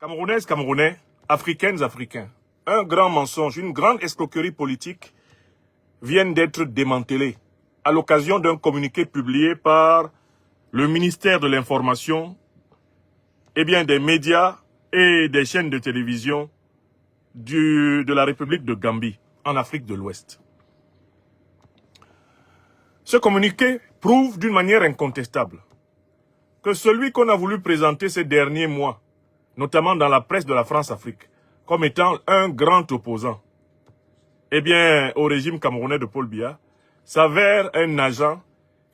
Camerounaises, Camerounais, Africaines, Africains, un grand mensonge, une grande escroquerie politique viennent d'être démantelés à l'occasion d'un communiqué publié par le ministère de l'Information et bien des médias et des chaînes de télévision de la République de Gambie, en Afrique de l'Ouest. Ce communiqué prouve d'une manière incontestable que celui qu'on a voulu présenter ces derniers mois, notamment dans la presse de la France-Afrique, comme étant un grand opposant, eh bien, au régime camerounais de Paul Biya, s'avère un agent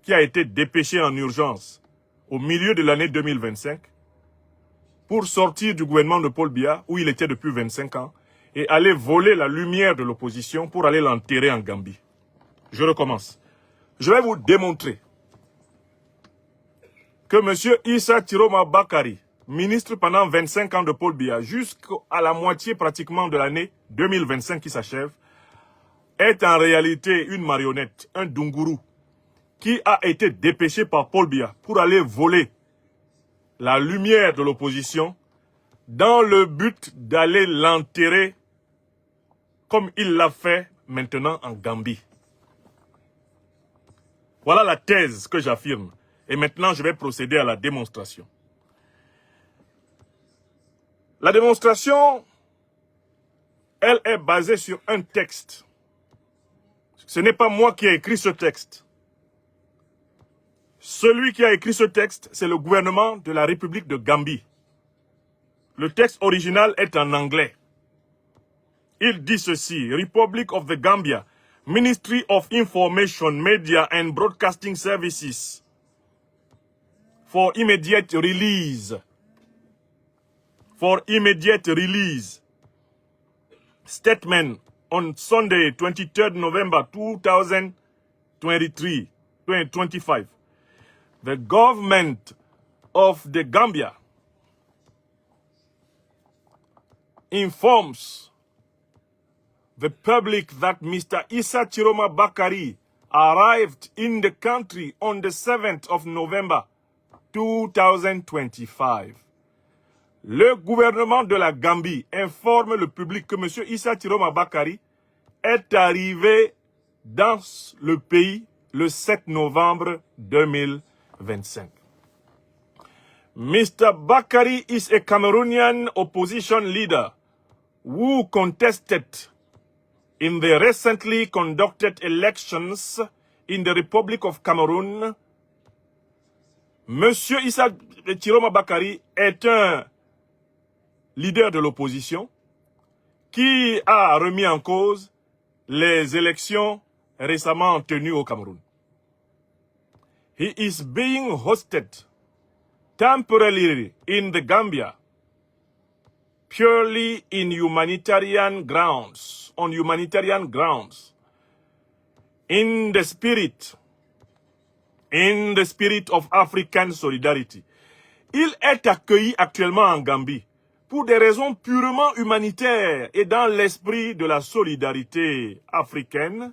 qui a été dépêché en urgence au milieu de l'année 2025 pour sortir du gouvernement de Paul Biya, où il était depuis 25 ans, et aller voler la lumière de l'opposition pour aller l'enterrer en Gambie. Je recommence. Je vais vous démontrer que M. Issa Tiroma Bakari, ministre pendant 25 ans de Paul Biya, jusqu'à la moitié pratiquement de l'année 2025 qui s'achève, est en réalité une marionnette, un Dunguru, qui a été dépêché par Paul Biya pour aller voler la lumière de l'opposition dans le but d'aller l'enterrer comme il l'a fait maintenant en Gambie. Voilà la thèse que j'affirme. Et maintenant, je vais procéder à la démonstration. La démonstration, elle est basée sur un texte. Ce n'est pas moi qui ai écrit ce texte. Celui qui a écrit ce texte, c'est le gouvernement de la République de Gambie. Le texte original est en anglais. Il dit ceci: Republic of the Gambia, Ministry of Information, Media and Broadcasting Services, for immediate release. For immediate release. Statement on Sunday, 23rd November 2025. The government of the Gambia informs the public that Mr. Issa Tiroma Bakari arrived in the country on the 7th of November 2025. Le gouvernement de la Gambie informe le public que M. Issa Tiroma Bakari est arrivé dans le pays le 7 novembre 2025. Mr. Bakari is a Cameroonian opposition leader who contested in the recently conducted elections in the Republic of Cameroon. Monsieur Issa Tiroma Bakari est un leader de l'opposition qui a remis en cause les élections récemment tenues au Cameroun. He is being hosted temporarily in the Gambia, purely on humanitarian grounds, in the spirit of African solidarity. Il est accueilli actuellement en Gambie pour des raisons purement humanitaires et dans l'esprit de la solidarité africaine,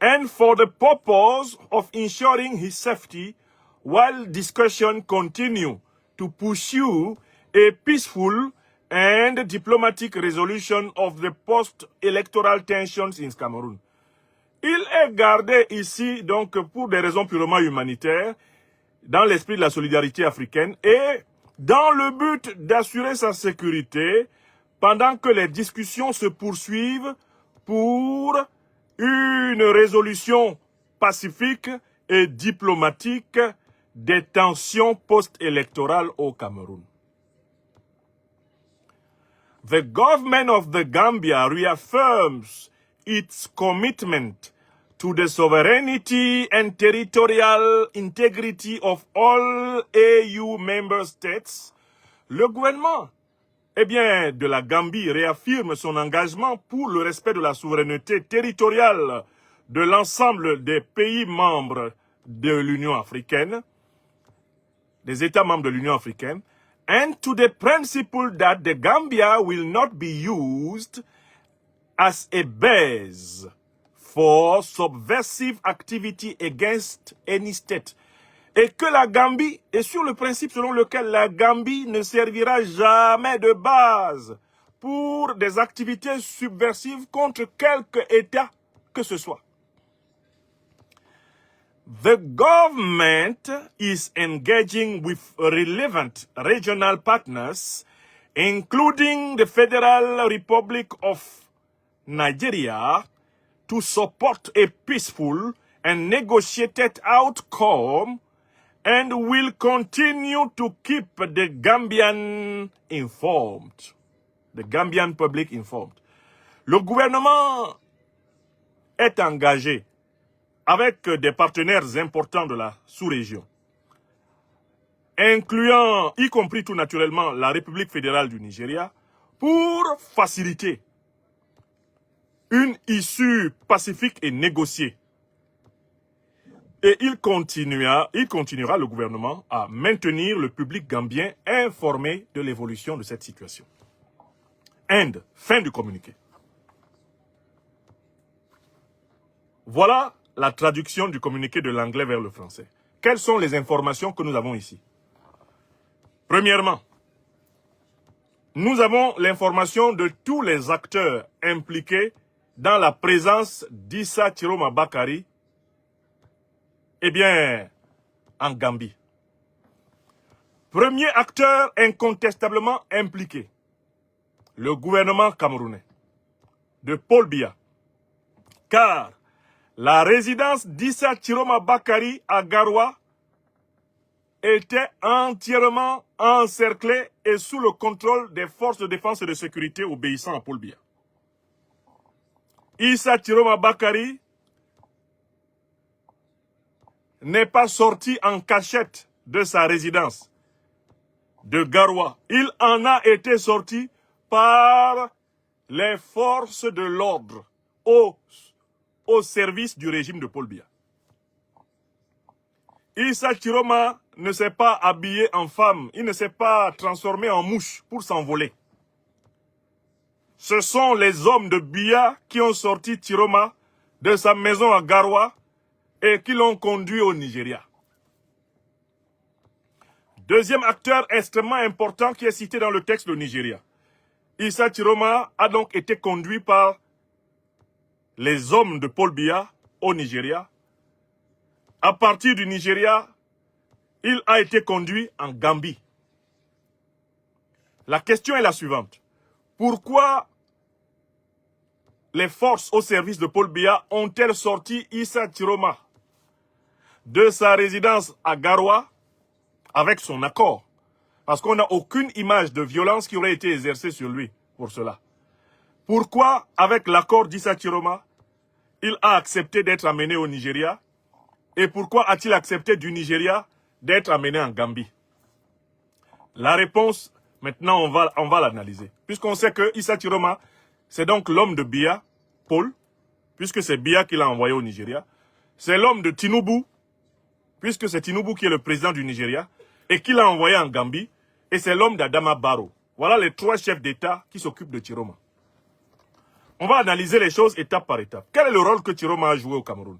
and for the purpose of ensuring his safety while discussions continue to pursue a peaceful and diplomatic resolution of the post-electoral tensions in Cameroon. Il est gardé ici donc pour des raisons purement humanitaires, dans l'esprit de la solidarité africaine et dans le but d'assurer sa sécurité pendant que les discussions se poursuivent pour une résolution pacifique et diplomatique des tensions post-électorales au Cameroun. The government of the Gambia reaffirms its commitment to the sovereignty and territorial integrity of all AU member states. Le gouvernement de la Gambie réaffirme son engagement pour le respect de la souveraineté territoriale de l'ensemble des pays membres de l'Union africaine, des États membres de l'Union africaine, and to the principle that the Gambia will not be used as a base for subversive activity against any state. et que la Gambie est sur le principe selon lequel la Gambie ne servira jamais de base pour des activités subversives contre quelque État que ce soit. The government is engaging with relevant regional partners, including the Federal Republic of Nigeria, to support a peaceful and negotiated outcome, and will continue to keep the Gambian informed. The Gambian public informed. Le gouvernement est engagé avec des partenaires importants de la sous-région, incluant, y compris tout naturellement, la République fédérale du Nigeria, pour faciliter une issue pacifique et négociée. Et il continuera, le gouvernement, à maintenir le public gambien informé de l'évolution de cette situation. End. Fin du communiqué. Voilà la traduction du communiqué de l'anglais vers le français. Quelles sont les informations que nous avons ici? Premièrement, nous avons l'information de tous les acteurs impliqués dans la présence d'Issa Chiroma Bakary, eh bien, en Gambie. Premier acteur incontestablement impliqué, le gouvernement camerounais, de Paul Biya. Car la résidence d'Issa Chiroma Bakary à Garoua était entièrement encerclée et sous le contrôle des forces de défense et de sécurité obéissant à Paul Biya. Issa Chiroma Bakary n'est pas sorti en cachette de sa résidence de Garoua. Il en a été sorti par les forces de l'ordre au service du régime de Paul Biya. Issa Chiroma ne s'est pas habillé en femme, il ne s'est pas transformé en mouche pour s'envoler. Ce sont les hommes de Biya qui ont sorti Chiroma de sa maison à Garoua et qui l'ont conduit au Nigeria. Deuxième acteur extrêmement important qui est cité dans le texte, le Nigeria. Issa Chiroma a donc été conduit par les hommes de Paul Biya au Nigeria. À partir du Nigeria, il a été conduit en Gambie. La question est la suivante. Pourquoi les forces au service de Paul Biya ont-elles sorti Issa Chiroma de sa résidence à Garoua avec son accord? Parce qu'on n'a aucune image de violence qui aurait été exercée sur lui pour cela. Pourquoi, avec l'accord d'Issa Chiroma, il a accepté d'être amené au Nigeria? Et pourquoi a-t-il accepté du Nigeria d'être amené en Gambie? La réponse, maintenant, on va l'analyser. Puisqu'on sait que Issa Chiroma, c'est donc l'homme de Biya, Paul, puisque c'est Biya qui l'a envoyé au Nigeria. C'est l'homme de Tinubu, puisque c'est Tinubu qui est le président du Nigeria, et qui l'a envoyé en Gambie. Et c'est l'homme d'Adama Barrow. Voilà les trois chefs d'État qui s'occupent de Chiroma. On va analyser les choses étape par étape. Quel est le rôle que Chiroma a joué au Cameroun?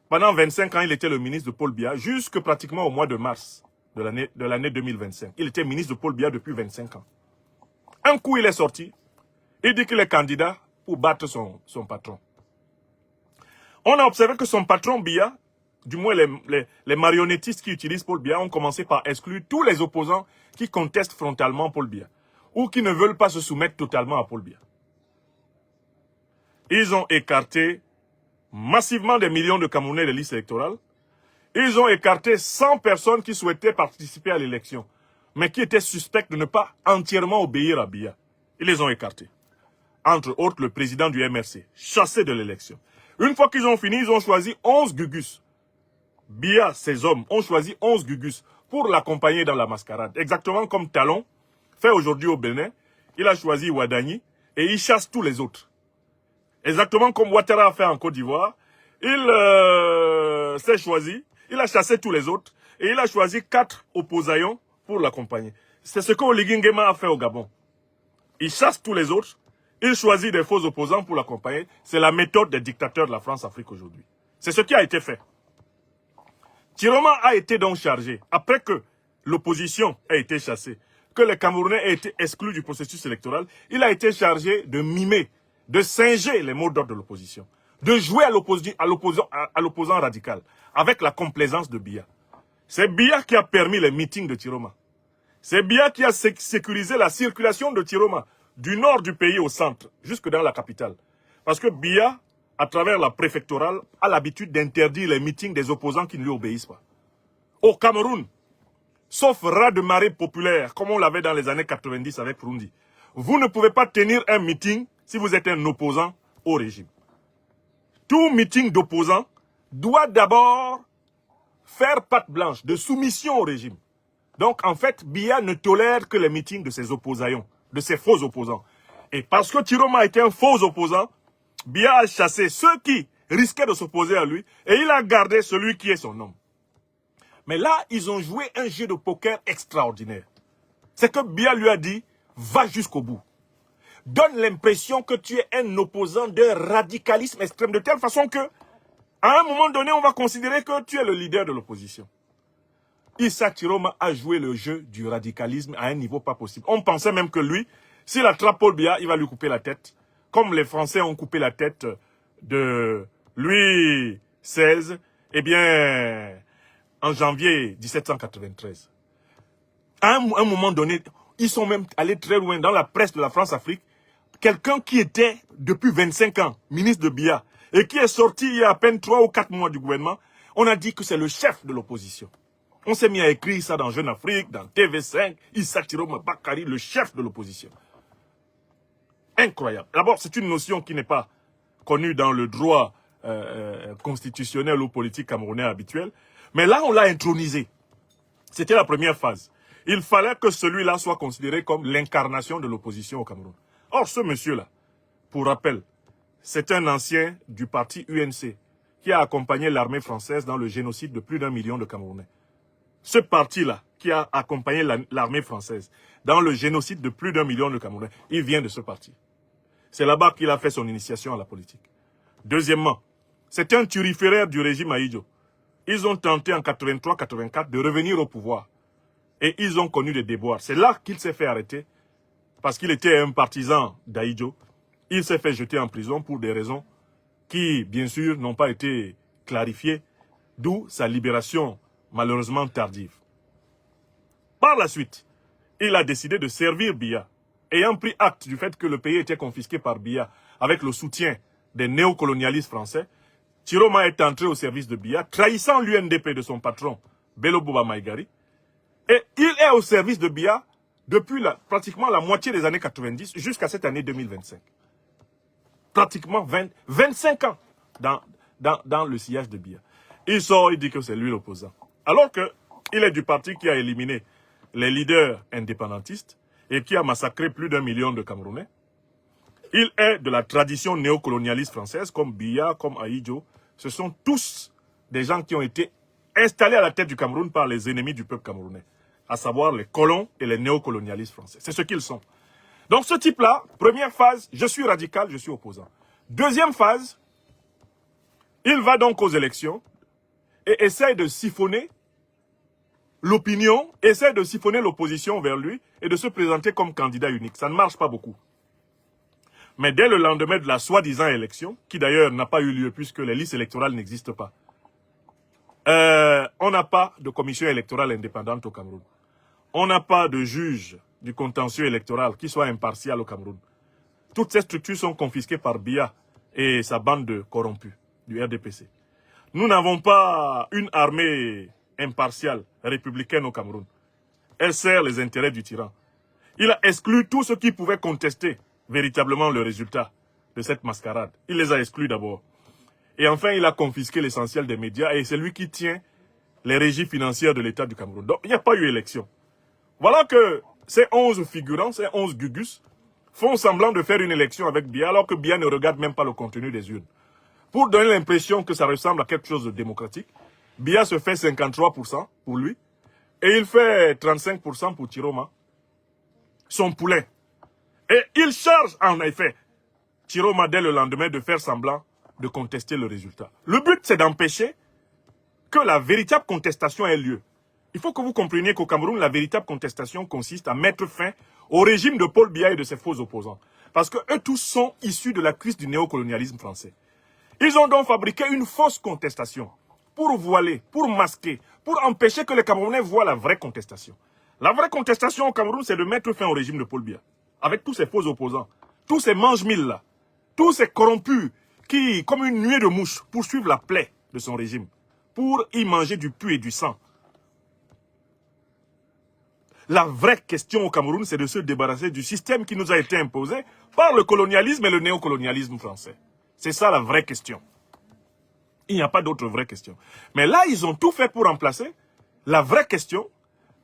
Pendant 25 ans, il était le ministre de Paul Biya, jusque pratiquement au mois de mars de l'année 2025. Il était ministre de Paul Biya depuis 25 ans. Un coup, il est sorti. Il dit qu'il est candidat pour battre son patron. On a observé que son patron Biya, du moins les marionnettistes qui utilisent Paul Biya, ont commencé par exclure tous les opposants qui contestent frontalement Paul Biya ou qui ne veulent pas se soumettre totalement à Paul Biya. Ils ont écarté massivement des millions de Camerounais de listes électorales. Ils ont écarté 100 personnes qui souhaitaient participer à l'élection, mais qui étaient suspectes de ne pas entièrement obéir à Biya. Ils les ont écartés. Entre autres, le président du MRC, chassé de l'élection. Une fois qu'ils ont fini, ils ont choisi 11 Gugus. Biya, ses hommes, ont choisi 11 Gugus pour l'accompagner dans la mascarade. Exactement comme Talon fait aujourd'hui au Bénin. Il a choisi Ouadani et il chasse tous les autres. Exactement comme Ouattara a fait en Côte d'Ivoire. Il s'est choisi, il a chassé tous les autres et il a choisi 4 opposants pour l'accompagner. C'est ce que Oligui Nguema a fait au Gabon. Il chasse tous les autres, il choisit des faux opposants pour l'accompagner. C'est la méthode des dictateurs de la France-Afrique aujourd'hui. C'est ce qui a été fait. Tiroma a été donc chargé, après que l'opposition a été chassée, que les Camerounais aient été exclus du processus électoral, il a été chargé de mimer, de singer les mots d'ordre de l'opposition, de jouer à l'opposant radical, avec la complaisance de Biya. C'est Biya qui a permis les meetings de Tiroma. C'est Biya qui a sécurisé la circulation de Tiroma, du nord du pays au centre, jusque dans la capitale. Parce que Biya, à travers la préfectorale, a l'habitude d'interdire les meetings des opposants qui ne lui obéissent pas. Au Cameroun, sauf raz de marée populaire, comme on l'avait dans les années 90 avec Rundi, vous ne pouvez pas tenir un meeting si vous êtes un opposant au régime. Tout meeting d'opposants doit d'abord faire patte blanche de soumission au régime. Donc, en fait, Biya ne tolère que les meetings de ses opposants, de ses faux opposants. Et parce que Tiroma était un faux opposant, Biya a chassé ceux qui risquaient de s'opposer à lui et il a gardé celui qui est son homme. Mais là, ils ont joué un jeu de poker extraordinaire. C'est que Biya lui a dit, va jusqu'au bout. Donne l'impression que tu es un opposant d'un radicalisme extrême, de telle façon que, à un moment donné, on va considérer que tu es le leader de l'opposition. Issa Tiroma a joué le jeu du radicalisme à un niveau pas possible. On pensait même que lui, s'il attrape Paul Biya, il va lui couper la tête. Comme les Français ont coupé la tête de Louis XVI, eh bien, en janvier 1793. À un moment donné, ils sont même allés très loin dans la presse de la France-Afrique. Quelqu'un qui était, depuis 25 ans, ministre de Biya, et qui est sorti il y a à peine 3 ou 4 mois du gouvernement, on a dit que c'est le chef de l'opposition. On s'est mis à écrire ça dans Jeune Afrique, dans TV5, Issa Tiroma Bakari, le chef de l'opposition. Incroyable. D'abord, c'est une notion qui n'est pas connue dans le droit constitutionnel ou politique camerounais habituel. Mais là, on l'a intronisé. C'était la première phase. Il fallait que celui-là soit considéré comme l'incarnation de l'opposition au Cameroun. Or, ce monsieur-là, pour rappel, c'est un ancien du parti UNC qui a accompagné l'armée française dans le génocide de plus d'1 million de Camerounais. Ce parti-là, qui a accompagné l'armée française dans le génocide de plus d'1 million de Camerounais, il vient de ce parti. C'est là-bas qu'il a fait son initiation à la politique. Deuxièmement, c'est un turiféraire du régime Ahidjo. Ils ont tenté en 83-84 de revenir au pouvoir. Et ils ont connu des déboires. C'est là qu'il s'est fait arrêter. Parce qu'il était un partisan d'Ahidjo. Il s'est fait jeter en prison pour des raisons qui, bien sûr, n'ont pas été clarifiées. D'où sa libération, malheureusement tardive. Par la suite, il a décidé de servir Biya. Ayant pris acte du fait que le pays était confisqué par Biya avec le soutien des néocolonialistes français, Tiroma est entré au service de Biya, trahissant l'UNDP de son patron, Bello Bouba Maïgari. Et il est au service de Biya depuis pratiquement la moitié des années 90 jusqu'à cette année 2025. Pratiquement 25 ans dans le sillage de Biya. Il sort, il dit que c'est lui l'opposant. Alors qu'il est du parti qui a éliminé les leaders indépendantistes et qui a massacré plus d'1 million de Camerounais. Il est de la tradition néocolonialiste française, comme Biya, comme Ahidjo. Ce sont tous des gens qui ont été installés à la tête du Cameroun par les ennemis du peuple camerounais, à savoir les colons et les néocolonialistes français. C'est ce qu'ils sont. Donc ce type-là, première phase, je suis radical, je suis opposant. Deuxième phase, il va donc aux élections et essaie de siphonner l'opinion, essaie de siphonner l'opposition vers lui et de se présenter comme candidat unique. Ça ne marche pas beaucoup. Mais dès le lendemain de la soi-disant élection, qui d'ailleurs n'a pas eu lieu puisque les listes électorales n'existent pas, on n'a pas de commission électorale indépendante au Cameroun. On n'a pas de juge du contentieux électoral qui soit impartial au Cameroun. Toutes ces structures sont confisquées par Biya et sa bande de corrompus du RDPC. Nous n'avons pas une armée impartiale, républicaine au Cameroun. Elle sert les intérêts du tyran. Il a exclu tous ceux qui pouvaient contester véritablement le résultat de cette mascarade. Il les a exclus d'abord. Et enfin, il a confisqué l'essentiel des médias et c'est lui qui tient les régies financières de l'État du Cameroun. Donc, il n'y a pas eu élection. Voilà que ces 11 figurants, ces 11 gugus, font semblant de faire une élection avec Biya alors que Biya ne regarde même pas le contenu des urnes. Pour donner l'impression que ça ressemble à quelque chose de démocratique, Biya se fait 53% pour lui et il fait 35% pour Tiroma, son poulet. Et il charge en effet Tiroma dès le lendemain de faire semblant de contester le résultat. Le but, c'est d'empêcher que la véritable contestation ait lieu. Il faut que vous compreniez qu'au Cameroun, la véritable contestation consiste à mettre fin au régime de Paul Biya et de ses faux opposants. Parce que eux tous sont issus de la crise du néocolonialisme français. Ils ont donc fabriqué une fausse contestation pour voiler, pour masquer, pour empêcher que les Camerounais voient la vraie contestation. La vraie contestation au Cameroun, c'est de mettre fin au régime de Paul Biya, avec tous ces faux opposants, tous ces mange-mille-là, tous ces corrompus qui, comme une nuée de mouches, poursuivent la plaie de son régime, pour y manger du pu et du sang. La vraie question au Cameroun, c'est de se débarrasser du système qui nous a été imposé par le colonialisme et le néocolonialisme français. C'est ça la vraie question. Il n'y a pas d'autre vraie question. Mais là, ils ont tout fait pour remplacer la vraie question,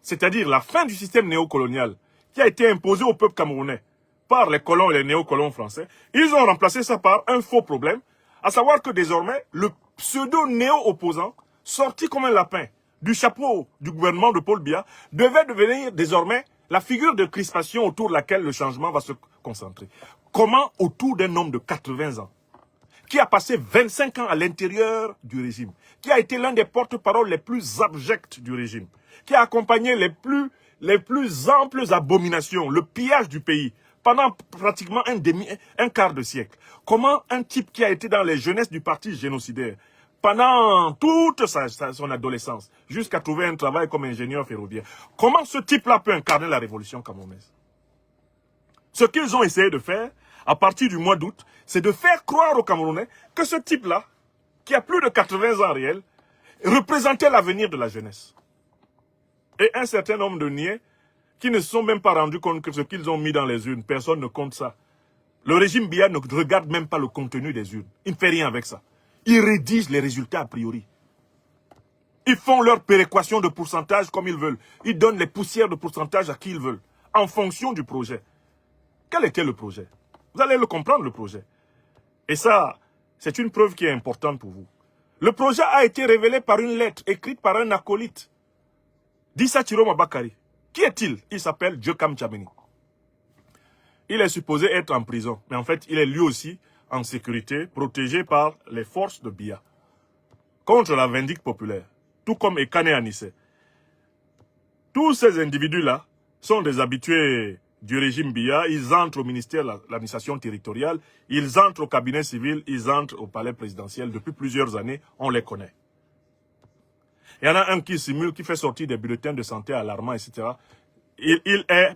c'est-à-dire la fin du système néocolonial qui a été imposé au peuple camerounais par les colons et les néocolons français. Ils ont remplacé ça par un faux problème, à savoir que désormais, le pseudo-néo-opposant, sorti comme un lapin du chapeau du gouvernement de Paul Biya, devait devenir désormais la figure de crispation autour de laquelle le changement va se concentrer. Comment autour d'un homme de 80 ans, qui a passé 25 ans à l'intérieur du régime, qui a été l'un des porte-paroles les plus abjects du régime, qui a accompagné les plus amples abominations, le pillage du pays, pendant pratiquement un quart de siècle. Comment un type qui a été dans les jeunesses du parti génocidaire, pendant toute son adolescence, jusqu'à trouver un travail comme ingénieur ferroviaire, comment ce type-là peut incarner la révolution camerounaise? Ce qu'ils ont essayé de faire, à partir du mois d'août, c'est de faire croire aux Camerounais que ce type-là, qui a plus de 80 ans réels, représentait l'avenir de la jeunesse. Et un certain nombre de niais qui ne se sont même pas rendus compte que ce qu'ils ont mis dans les urnes, personne ne compte ça. Le régime Biya ne regarde même pas le contenu des urnes. Il ne fait rien avec ça. Ils rédigent les résultats a priori. Ils font leur péréquation de pourcentage comme ils veulent. Ils donnent les poussières de pourcentage à qui ils veulent, en fonction du projet. Quel était le projet? Vous allez le comprendre, le projet. Et ça, c'est une preuve qui est importante pour vous. Le projet a été révélé par une lettre écrite par un acolyte d'Issa Chiroma Bakary. Qui est-il? Il s'appelle Djokam Tchameni. Il est supposé être en prison, mais en fait, il est lui aussi en sécurité, protégé par les forces de Biya, contre la vindicte populaire, tout comme Ekane Anissé. Tous ces individus-là sont des habitués du régime Biya. Ils entrent au ministère de l'administration territoriale, ils entrent au cabinet civil, ils entrent au palais présidentiel. Depuis plusieurs années, on les connaît. Il y en a un qui simule, qui fait sortir des bulletins de santé alarmants, etc. Il est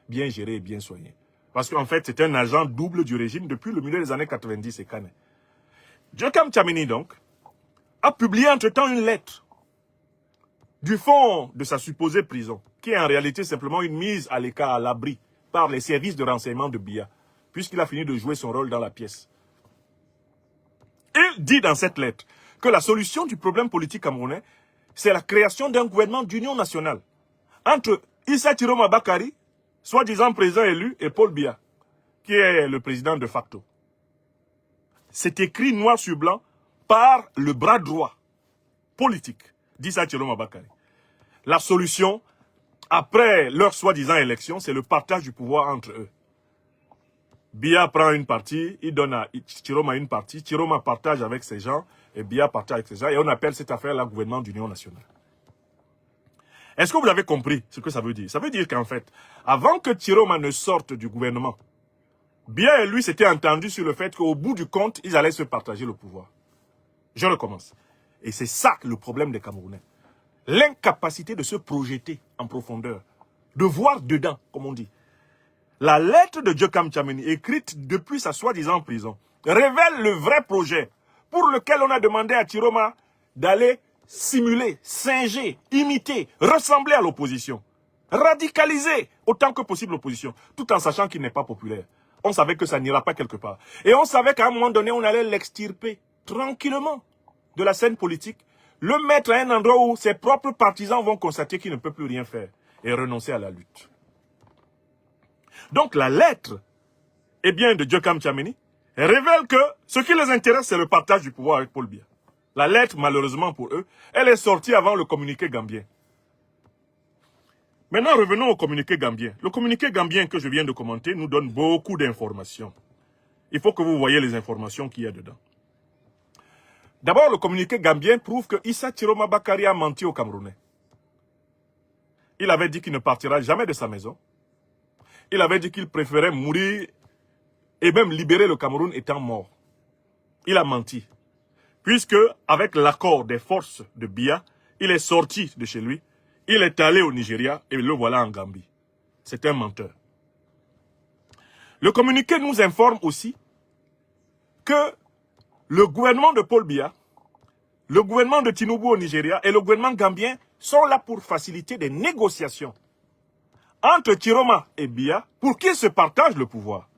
bien géré et bien soigné. Parce qu'en fait, c'est un agent double du régime depuis le milieu des années 90 et Kane. Djokam Tchameni, donc, a publié entre-temps une lettre du fond de sa supposée prison, qui est en réalité simplement une mise à l'écart, à l'abri, par les services de renseignement de Biya, puisqu'il a fini de jouer son rôle dans la pièce. Il dit dans cette lettre que la solution du problème politique camerounais, c'est la création d'un gouvernement d'union nationale entre Issa Chiroma Bakary, soi-disant président élu, et Paul Biya, qui est le président de facto. C'est écrit noir sur blanc par le bras droit politique d'Issa Chiroma Bakary. La solution, après leur soi-disant élection, c'est le partage du pouvoir entre eux. Biya prend une partie, il donne à Chiroma une partie, Chiroma partage avec ses gens, et Biya partage avec ses gens, et on appelle cette affaire-là gouvernement d'union nationale. Est-ce que vous avez compris ce que ça veut dire? Ça veut dire qu'en fait, avant que Chiroma ne sorte du gouvernement, Biya et lui s'étaient entendus sur le fait qu'au bout du compte, ils allaient se partager le pouvoir. Je recommence. Et c'est ça le problème des Camerounais. L'incapacité de se projeter en profondeur, de voir dedans, comme on dit. La lettre de Djokam Tchameni, écrite depuis sa soi-disant prison, révèle le vrai projet pour lequel on a demandé à Chiroma d'aller simuler, singer, imiter, ressembler à l'opposition. Radicaliser autant que possible l'opposition, tout en sachant qu'il n'est pas populaire. On savait que ça n'ira pas quelque part. Et on savait qu'à un moment donné, on allait l'extirper tranquillement de la scène politique, le mettre à un endroit où ses propres partisans vont constater qu'il ne peut plus rien faire et renoncer à la lutte. Donc la lettre, eh bien, de Djokam Tchameni révèle que ce qui les intéresse, c'est le partage du pouvoir avec Paul Biya. La lettre, malheureusement pour eux, elle est sortie avant le communiqué gambien. Maintenant, revenons au communiqué gambien. Le communiqué gambien que je viens de commenter nous donne beaucoup d'informations. Il faut que vous voyez les informations qu'il y a dedans. D'abord, le communiqué gambien prouve que Issa Chiroma Bakari a menti aux Camerounais. Il avait dit qu'il ne partira jamais de sa maison. Il avait dit qu'il préférait mourir et même libérer le Cameroun étant mort. Il a menti. Puisque, avec l'accord des forces de Biya, il est sorti de chez lui, il est allé au Nigeria et le voilà en Gambie. C'est un menteur. Le communiqué nous informe aussi que le gouvernement de Paul Biya, le gouvernement de Tinubu au Nigeria et le gouvernement gambien sont là pour faciliter des négociations entre Chiroma et Biya pour qu'ils se partagent le pouvoir.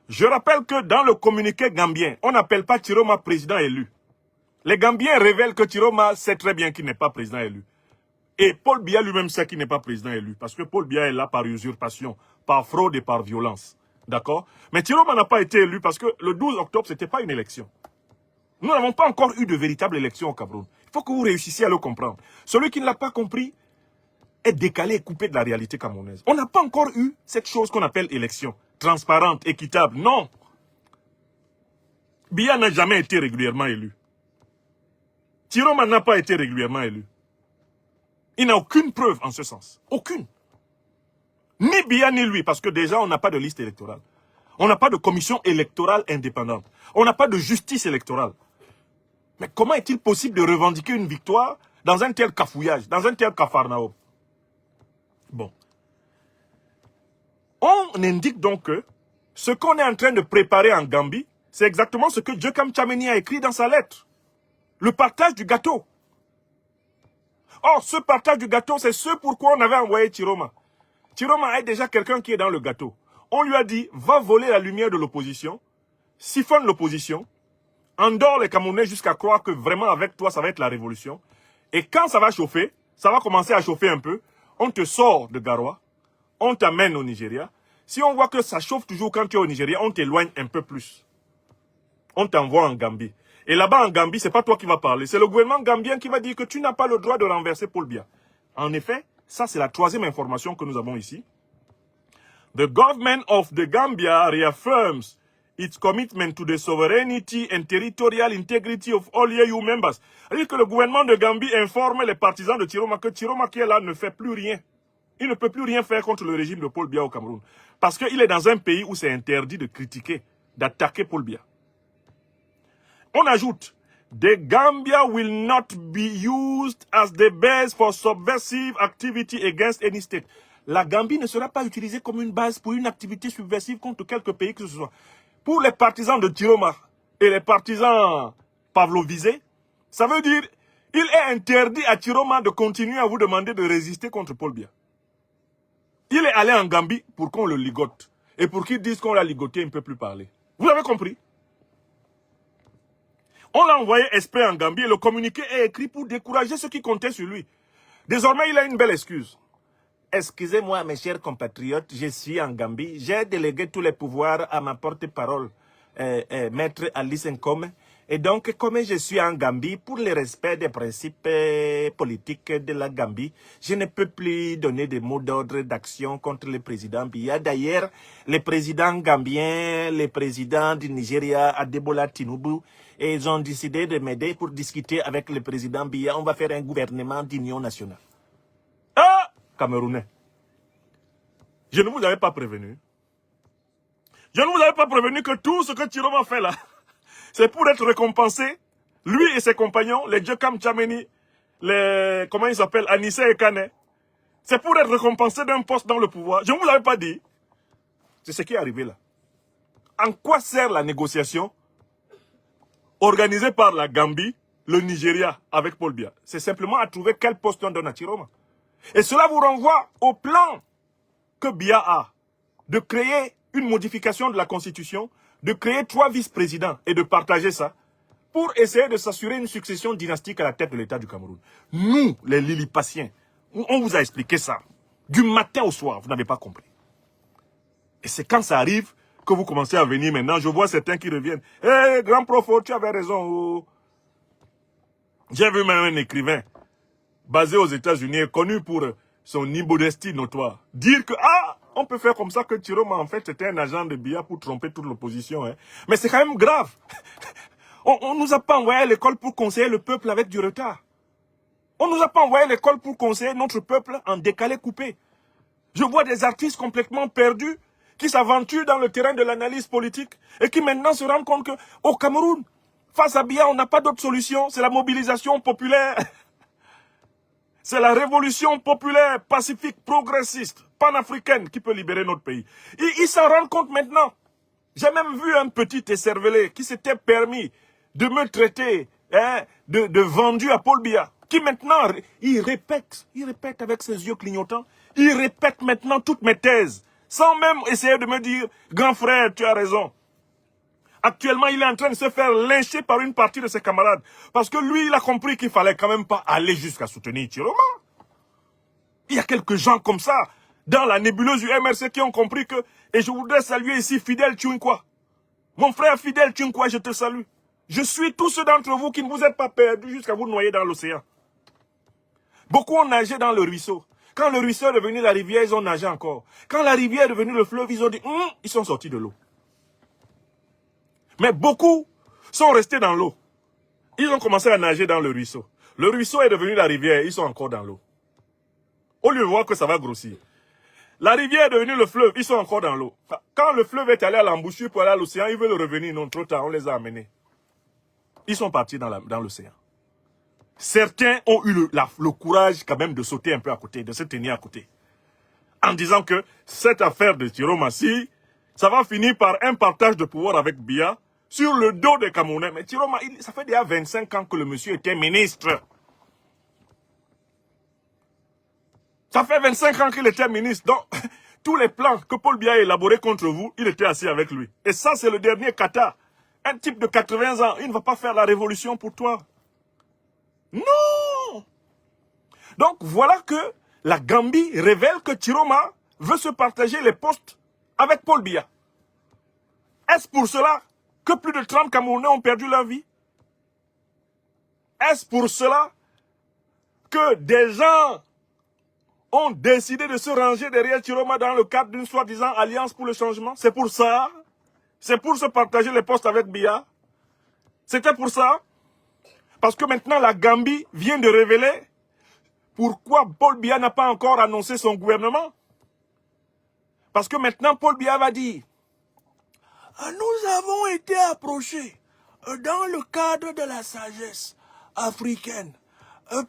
Je rappelle que dans le communiqué gambien, on n'appelle pas Chiroma président élu. Les Gambiens révèlent que Chiroma sait très bien qu'il n'est pas président élu. Et Paul Biya lui-même sait qu'il n'est pas président élu. Parce que Paul Biya est là par usurpation, par fraude et par violence. D'accord? Mais Chiroma n'a pas été élu parce que le 12 octobre, ce n'était pas une élection. Nous n'avons pas encore eu de véritable élection au Cameroun. Il faut que vous réussissiez à le comprendre. Celui qui ne l'a pas compris est décalé et coupé de la réalité camerounaise. On n'a pas encore eu cette chose qu'on appelle élection. Transparente, équitable. Non. Biya n'a jamais été régulièrement élu. Chiroma n'a pas été régulièrement élu. Il n'a aucune preuve en ce sens. Aucune. Ni Biya ni lui, parce que déjà on n'a pas de liste électorale. On n'a pas de commission électorale indépendante. On n'a pas de justice électorale. Mais comment est-il possible de revendiquer une victoire dans un tel cafouillage, dans un tel cafarnaum? Bon. On indique donc que ce qu'on est en train de préparer en Gambie, c'est exactement ce que Djekam Tchameni a écrit dans sa lettre. Le partage du gâteau. Or, ce partage du gâteau, c'est ce pourquoi on avait envoyé Chiroma. Chiroma est déjà quelqu'un qui est dans le gâteau. On lui a dit, va voler la lumière de l'opposition, siphonne l'opposition, endort les Camerounais jusqu'à croire que vraiment avec toi, ça va être la révolution. Et quand ça va chauffer, ça va commencer à chauffer un peu, on te sort de Garoua, on t'amène au Nigeria. Si on voit que ça chauffe toujours quand tu es au Nigeria, on t'éloigne un peu plus. On t'envoie en Gambie. Et là-bas en Gambie, ce n'est pas toi qui vas parler. C'est le gouvernement gambien qui va dire que tu n'as pas le droit de renverser Paul Biya. En effet, ça c'est la troisième information que nous avons ici. The government of the Gambia reaffirms its commitment to the sovereignty and territorial integrity of all EU members. C'est-à-dire que le gouvernement de Gambie informe les partisans de Chiroma que Chiroma qui est là ne fait plus rien. Il ne peut plus rien faire contre le régime de Paul Biya au Cameroun. Parce qu'il est dans un pays où c'est interdit de critiquer, d'attaquer Paul Biya. On ajoute, the Gambia will not be used as the base for subversive activity against any state. La Gambie ne sera pas utilisée comme une base pour une activité subversive contre quelque pays que ce soit. Pour les partisans de Chiroma et les partisans pavlovisés, ça veut dire il est interdit à Chiroma de continuer à vous demander de résister contre Paul Biya. Il est allé en Gambie pour qu'on le ligote. Et pour qu'ils disent qu'on l'a ligoté, il ne peut plus parler. Vous avez compris? On l'a envoyé esprit en Gambie et le communiqué est écrit pour décourager ceux qui comptaient sur lui. Désormais, il a une belle excuse. Excusez-moi, mes chers compatriotes, je suis en Gambie. J'ai délégué tous les pouvoirs à ma porte-parole, maître Alice Nkome. Et donc, comme je suis en Gambie, pour le respect des principes politiques de la Gambie, je ne peux plus donner des mots d'ordre d'action contre le président Biya. D'ailleurs, le président gambien, le président du Nigeria, Adebola Tinubu, et ils ont décidé de m'aider pour discuter avec le président Biya. On va faire un gouvernement d'union nationale. Ah, Camerounais, je ne vous avais pas prévenu. Je ne vous avais pas prévenu que tout ce que Chiroma fait là, c'est pour être récompensé, lui et ses compagnons, les Djekam Tchameni, les, comment ils s'appellent, Anissé et Kane. C'est pour être récompensé d'un poste dans le pouvoir. Je ne vous l'avais pas dit. C'est ce qui est arrivé là. En quoi sert la négociation organisée par la Gambie, le Nigeria, avec Paul Biya? C'est simplement à trouver quel poste on donne à Chiroma. Et cela vous renvoie au plan que Biya a de créer une modification de la Constitution, de créer 3 vice-présidents et de partager ça pour essayer de s'assurer une succession dynastique à la tête de l'État du Cameroun. Nous, les Lillipatiens, on vous a expliqué ça. Du matin au soir, vous n'avez pas compris. Et c'est quand ça arrive que vous commencez à venir maintenant. Je vois certains qui reviennent. Hé, grand prof, tu avais raison. Oh. J'ai vu même un écrivain basé aux États-Unis, connu pour son immodestie notoire. Dire que, ah, on peut faire comme ça que Chiroma, en fait, c'était un agent de Biya pour tromper toute l'opposition. Hein. Mais c'est quand même grave. On ne nous a pas envoyé à l'école pour conseiller le peuple avec du retard. On ne nous a pas envoyé à l'école pour conseiller notre peuple en décalé coupé. Je vois des artistes complètement perdus qui s'aventurent dans le terrain de l'analyse politique et qui maintenant se rendent compte qu'au Cameroun, face à Biya, on n'a pas d'autre solution. C'est la mobilisation populaire. C'est la révolution populaire, pacifique, progressiste, panafricaine qui peut libérer notre pays. Ils s'en rendent compte maintenant. J'ai même vu un petit écervelé qui s'était permis de me traiter de vendu à Paul Biya, qui maintenant, il répète avec ses yeux clignotants, il répète maintenant toutes mes thèses, sans même essayer de me dire, grand frère, tu as raison. Actuellement, il est en train de se faire lyncher par une partie de ses camarades. Parce que lui, il a compris qu'il fallait quand même pas aller jusqu'à soutenir Tchiroma. Il y a quelques gens comme ça, dans la nébuleuse du MRC, qui ont compris que... Et je voudrais saluer ici Fidèle Tchinkwa. Mon frère Fidèle Tchinkwa, je te salue. Je suis tous ceux d'entre vous qui ne vous êtes pas perdus jusqu'à vous noyer dans l'océan. Beaucoup ont nagé dans le ruisseau. Quand le ruisseau est devenu la rivière, ils ont nagé encore. Quand la rivière est devenue le fleuve, ils ont dit, ils sont sortis de l'eau. Mais beaucoup sont restés dans l'eau. Ils ont commencé à nager dans le ruisseau. Le ruisseau est devenu la rivière, ils sont encore dans l'eau. Au lieu de voir que ça va grossir. La rivière est devenue le fleuve, ils sont encore dans l'eau. Quand le fleuve est allé à l'embouchure pour aller à l'océan, ils veulent revenir. Non, trop tard, on les a amenés. Ils sont partis dans l'océan. Certains ont eu le courage quand même de sauter un peu à côté, de se tenir à côté. En disant que cette affaire de Tchiromassi, ça va finir par un partage de pouvoir avec Biya sur le dos des Camerounais. Mais Tchiroma, ça fait déjà 25 ans que le monsieur était ministre. Ça fait 25 ans qu'il était ministre. Donc, tous les plans que Paul Biya a élaborés contre vous, il était assis avec lui. Et ça, c'est le dernier kata. Un type de 80 ans, il ne va pas faire la révolution pour toi. Non! Donc, voilà que la Gambie révèle que Tchiroma veut se partager les postes avec Paul Biya. Est-ce pour cela que plus de 30 Camerounais ont perdu leur vie? Est-ce pour cela que des gens ont décidé de se ranger derrière Tchiroma dans le cadre d'une soi-disant alliance pour le changement? C'est pour ça? C'est pour se partager les postes avec Biya? C'était pour ça? Parce que maintenant la Gambie vient de révéler pourquoi Paul Biya n'a pas encore annoncé son gouvernement. Parce que maintenant Paul Biya va dire: nous avons été approchés dans le cadre de la sagesse africaine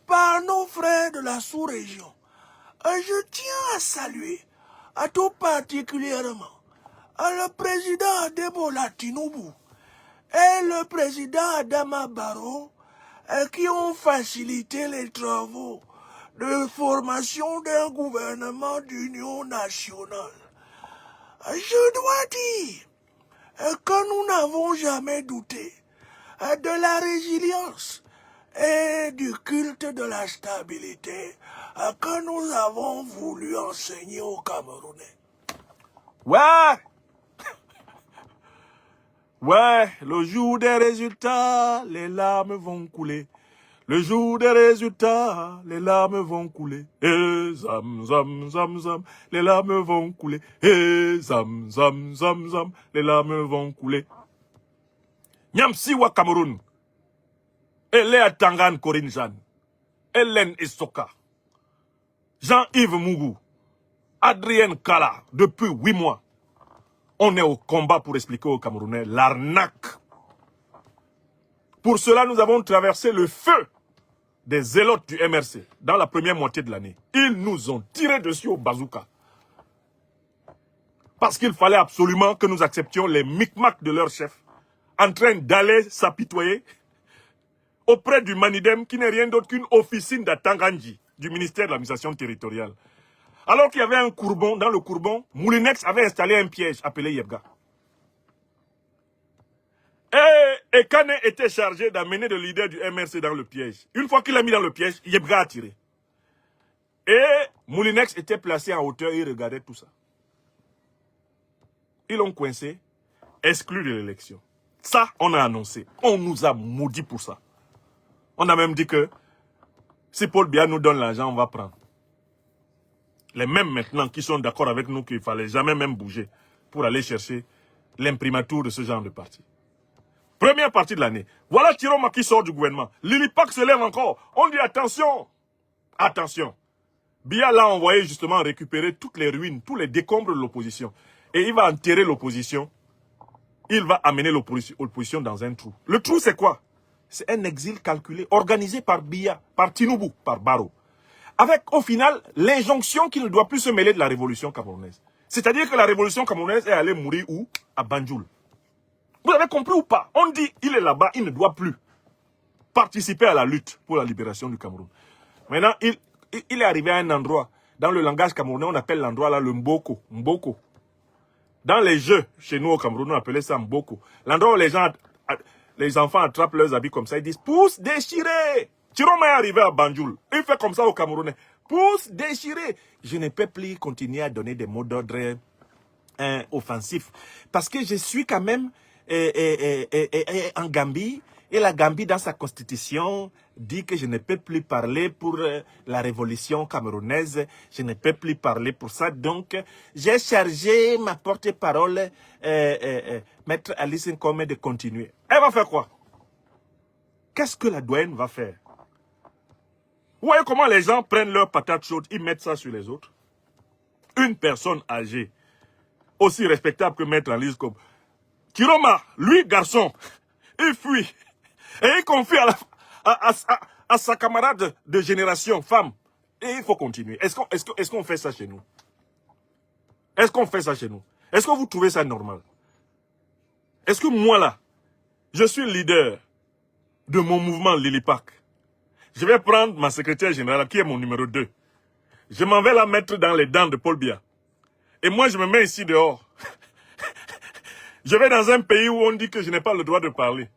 par nos frères de la sous-région. Je tiens à saluer tout particulièrement le président Adebola Tinubu et le président Adama Barrow qui ont facilité les travaux de formation d'un gouvernement d'union nationale. Je dois dire que nous n'avons jamais douté de la résilience et du culte de la stabilité que nous avons voulu enseigner aux Camerounais. Ouais! Ouais, le jour des résultats, les larmes vont couler. Le jour des résultats, les larmes vont couler. Et zam, zam, zam, zam, les larmes vont couler. Et zam, zam, zam, zam, les larmes vont couler. Nyamsiwa Cameroun. Elea Tangan Corinne Jeanne. Hélène Isoka. Jean-Yves Mougou. Adrien Kala. Depuis 8 mois. On est au combat pour expliquer aux Camerounais l'arnaque. Pour cela, nous avons traversé le feu des zélotes du MRC dans la première moitié de l'année. Ils nous ont tiré dessus au bazooka. Parce qu'il fallait absolument que nous acceptions les micmacs de leur chef, en train d'aller s'apitoyer auprès du Manidem, qui n'est rien d'autre qu'une officine d'Atanganji, du ministère de l'administration territoriale. Alors qu'il y avait un courbon, dans le courbon, Moulinex avait installé un piège appelé Yebga. Et Ekane était chargé d'amener le leader du MRC dans le piège. Une fois qu'il l'a mis dans le piège, Yebga a tiré. Et Moulinex était placé en hauteur et il regardait tout ça. Ils l'ont coincé, exclu de l'élection. Ça, on a annoncé. On nous a maudit pour ça. On a même dit que si Paul Biya nous donne l'argent, on va prendre. Les mêmes maintenant qui sont d'accord avec nous qu'il ne fallait jamais même bouger pour aller chercher l'imprimature de ce genre de parti. Première partie de l'année. Voilà Chiroma qui sort du gouvernement. Lilipak se lève encore. On dit attention. Attention. Biya l'a envoyé justement récupérer toutes les ruines, tous les décombres de l'opposition. Et il va enterrer l'opposition. Il va amener l'opposition dans un trou. Le trou, c'est quoi? C'est un exil calculé, organisé par Biya, par Tinubu, par Barrow. Avec, au final, l'injonction qu'il ne doit plus se mêler de la révolution camerounaise. C'est-à-dire que la révolution camerounaise est allée mourir où? À Banjul. Vous avez compris ou pas? On dit, il est là-bas, il ne doit plus participer à la lutte pour la libération du Cameroun. Maintenant, il est arrivé à un endroit, dans le langage camerounais, on appelle l'endroit là le Mboko. Mboko. Dans les jeux, chez nous au Cameroun, on appelait ça Mboko. L'endroit où les enfants attrapent leurs habits comme ça, ils disent « Pousse déchiré !» Chiroma est arrivé à Banjul. Il fait comme ça au Camerounais. « Pousse déchiré !» Je ne peux plus continuer à donner des mots d'ordre offensifs. Parce que je suis quand même en Gambie. Et la Gambie, dans sa constitution, dit que je ne peux plus parler pour la révolution camerounaise. Je ne peux plus parler pour ça. Donc, j'ai chargé ma porte-parole, Maître Alice Nkome, de continuer. Elle va faire quoi? Qu'est-ce que la douane va faire? Vous voyez comment les gens prennent leurs patates chaudes, ils mettent ça sur les autres? Une personne âgée, aussi respectable que Maître Alice Nkome. Chiroma, lui, garçon, il fuit. Et il confie à sa camarade de génération, femme. Et il faut continuer. Est-ce qu'on fait ça chez nous? Est-ce qu'on fait ça chez nous? Est-ce que vous trouvez ça normal? Est-ce que moi là, je suis leader de mon mouvement Lilipak? Je vais prendre ma secrétaire générale, qui est mon numéro 2. Je m'en vais la mettre dans les dents de Paul Biya. Et moi, je me mets ici dehors. Je vais dans un pays où on dit que je n'ai pas le droit de parler.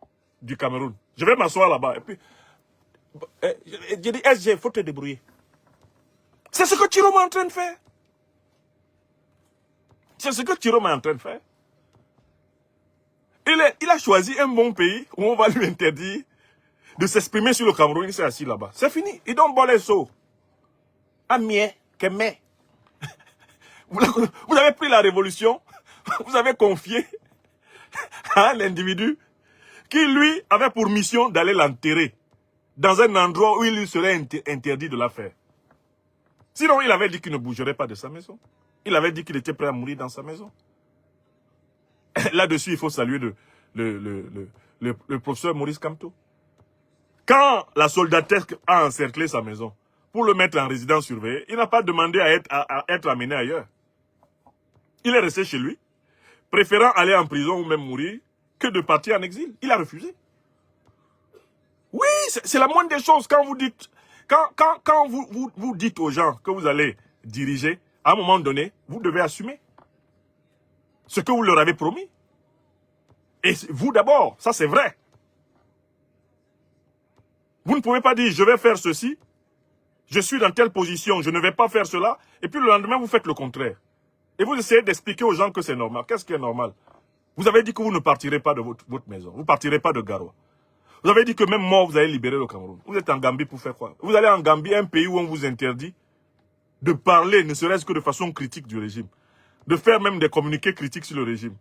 Du Cameroun. Je vais m'asseoir là-bas. Et puis, je dis, SG, il faut te débrouiller. C'est ce que Chiroma est en train de faire. C'est ce que Chiroma est en train de faire. Il a choisi un bon pays où on va lui interdire de s'exprimer sur le Cameroun. Il s'est assis là-bas. C'est fini. Il donne bon les sauts. Amien, Kemé. Vous avez pris la révolution. Vous avez confié à un individu qui, lui, avait pour mission d'aller l'enterrer dans un endroit où il lui serait interdit de la faire. Sinon, il avait dit qu'il ne bougerait pas de sa maison. Il avait dit qu'il était prêt à mourir dans sa maison. Là-dessus, il faut saluer le professeur Maurice Kamto. Quand la soldatesque a encerclé sa maison pour le mettre en résidence surveillée, il n'a pas demandé à être amené ailleurs. Il est resté chez lui, préférant aller en prison ou même mourir, que de partir en exil. Il a refusé. Oui, c'est la moindre des choses. Quand vous dites, quand vous dites aux gens que vous allez diriger, à un moment donné, vous devez assumer ce que vous leur avez promis. Et vous d'abord, ça c'est vrai. Vous ne pouvez pas dire, je vais faire ceci, je suis dans telle position, je ne vais pas faire cela, et puis le lendemain, vous faites le contraire. Et vous essayez d'expliquer aux gens que c'est normal. Qu'est-ce qui est normal? Vous avez dit que vous ne partirez pas de votre maison. Vous ne partirez pas de Garoua. Vous avez dit que même mort, vous allez libérer le Cameroun. Vous êtes en Gambie pour faire quoi? Vous allez en Gambie, un pays où on vous interdit de parler, ne serait-ce que de façon critique du régime. De faire même des communiqués critiques sur le régime.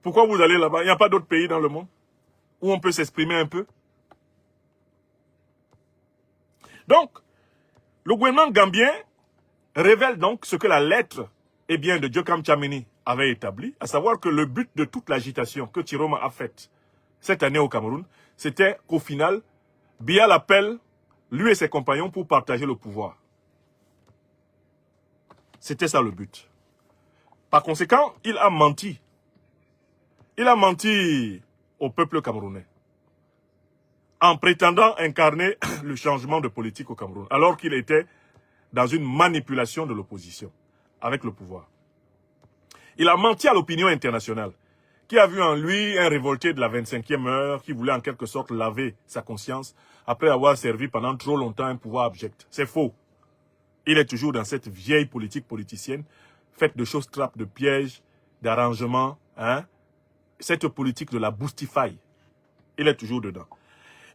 Pourquoi vous allez là-bas? Il n'y a pas d'autres pays dans le monde où on peut s'exprimer un peu? Donc, le gouvernement gambien révèle donc ce que la lettre de Djokam Tchamini avait établi, à savoir que le but de toute l'agitation que Chiroma a faite cette année au Cameroun, c'était qu'au final, Biya l'appelle, lui et ses compagnons, pour partager le pouvoir. C'était ça le but. Par conséquent, il a menti. Il a menti au peuple camerounais en prétendant incarner le changement de politique au Cameroun, alors qu'il était dans une manipulation de l'opposition avec le pouvoir. Il a menti à l'opinion internationale, qui a vu en lui un révolté de la 25e heure, qui voulait en quelque sorte laver sa conscience après avoir servi pendant trop longtemps un pouvoir abject. C'est faux. Il est toujours dans cette vieille politique politicienne, faite de choses trappes, de pièges, d'arrangements, hein? Cette politique de la boostify. Il est toujours dedans.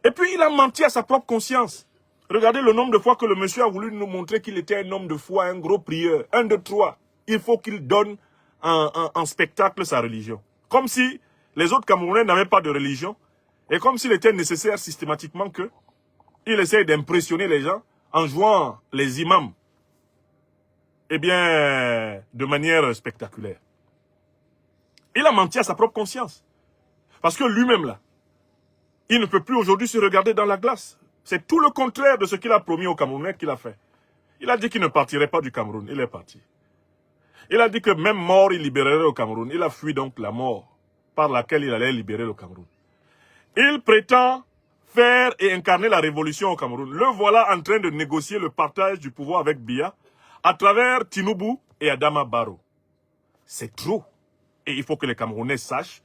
Et puis il a menti à sa propre conscience. Regardez le nombre de fois que le monsieur a voulu nous montrer qu'il était un homme de foi, un gros prieur. 1, 2, 3. Il faut qu'il donne en spectacle sa religion. Comme si les autres Camerounais n'avaient pas de religion Et comme s'il était nécessaire systématiquement que il essaye d'impressionner les gens en jouant les imams, eh bien, de manière spectaculaire. Il a menti à sa propre conscience. Parce que lui-même, là, il ne peut plus aujourd'hui se regarder dans la glace. C'est tout le contraire de ce qu'il a promis aux Camerounais qu'il a fait. Il a dit qu'il ne partirait pas du Cameroun. Il est parti. Il a dit que même mort, il libérerait le Cameroun. Il a fui donc la mort par laquelle il allait libérer le Cameroun. Il prétend faire et incarner la révolution au Cameroun. Le voilà en train de négocier le partage du pouvoir avec Biya à travers Tinubu et Adama Barrow. C'est trop. Et il faut que les Camerounais sachent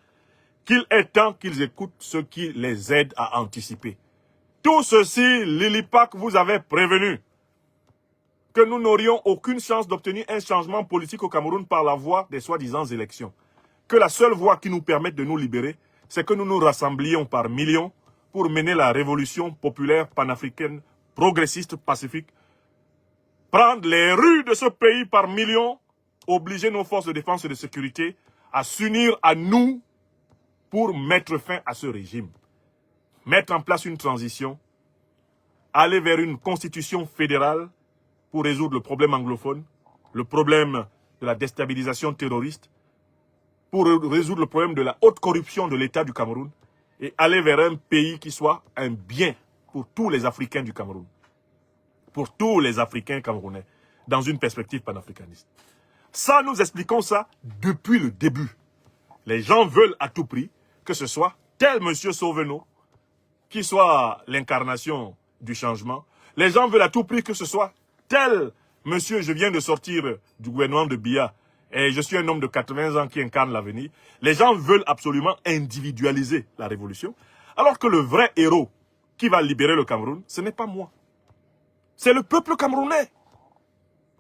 qu'il est temps qu'ils écoutent ceux qui les aident à anticiper. Tout ceci, Lilipac vous avait prévenu que nous n'aurions aucune chance d'obtenir un changement politique au Cameroun par la voie des soi-disant élections. Que la seule voie qui nous permette de nous libérer, c'est que nous nous rassemblions par millions pour mener la révolution populaire panafricaine, progressiste, pacifique, prendre les rues de ce pays par millions, obliger nos forces de défense et de sécurité à s'unir à nous pour mettre fin à ce régime. Mettre en place une transition, aller vers une constitution fédérale pour résoudre le problème anglophone, le problème de la déstabilisation terroriste, pour résoudre le problème de la haute corruption de l'État du Cameroun et aller vers un pays qui soit un bien pour tous les Africains du Cameroun, pour tous les Africains camerounais, dans une perspective panafricaniste. Ça, nous expliquons ça depuis le début. Les gens veulent à tout prix que ce soit tel monsieur Sauvenot qui soit l'incarnation du changement. Les gens veulent à tout prix que ce soit tel monsieur, je viens de sortir du gouvernement de Biya et je suis un homme de 80 ans qui incarne l'avenir. Les gens veulent absolument individualiser la révolution, alors que le vrai héros qui va libérer le Cameroun, ce n'est pas moi. C'est le peuple camerounais.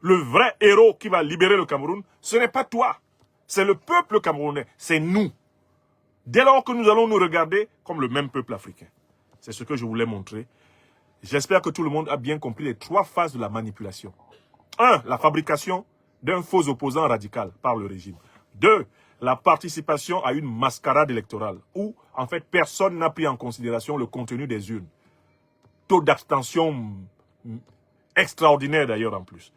Le vrai héros qui va libérer le Cameroun, ce n'est pas toi. C'est le peuple camerounais, c'est nous. Dès lors que nous allons nous regarder comme le même peuple africain. C'est ce que je voulais montrer. J'espère que tout le monde a bien compris les 3 phases de la manipulation. 1. La fabrication d'un faux opposant radical par le régime. 2. La participation à une mascarade électorale où, en fait, personne n'a pris en considération le contenu des urnes. Taux d'abstention extraordinaire d'ailleurs en plus.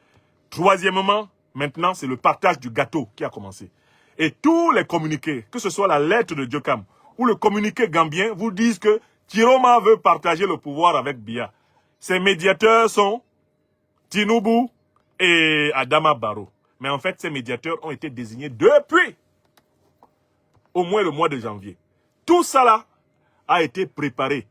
Troisièmement, maintenant, c'est le partage du gâteau qui a commencé. Et tous les communiqués, que ce soit la lettre de Djokam ou le communiqué gambien, vous disent que Tiroma veut partager le pouvoir avec Biya. Ses médiateurs sont Tinubu et Adama Barrow. Mais en fait, ces médiateurs ont été désignés depuis au moins le mois de janvier. Tout ça là a été préparé.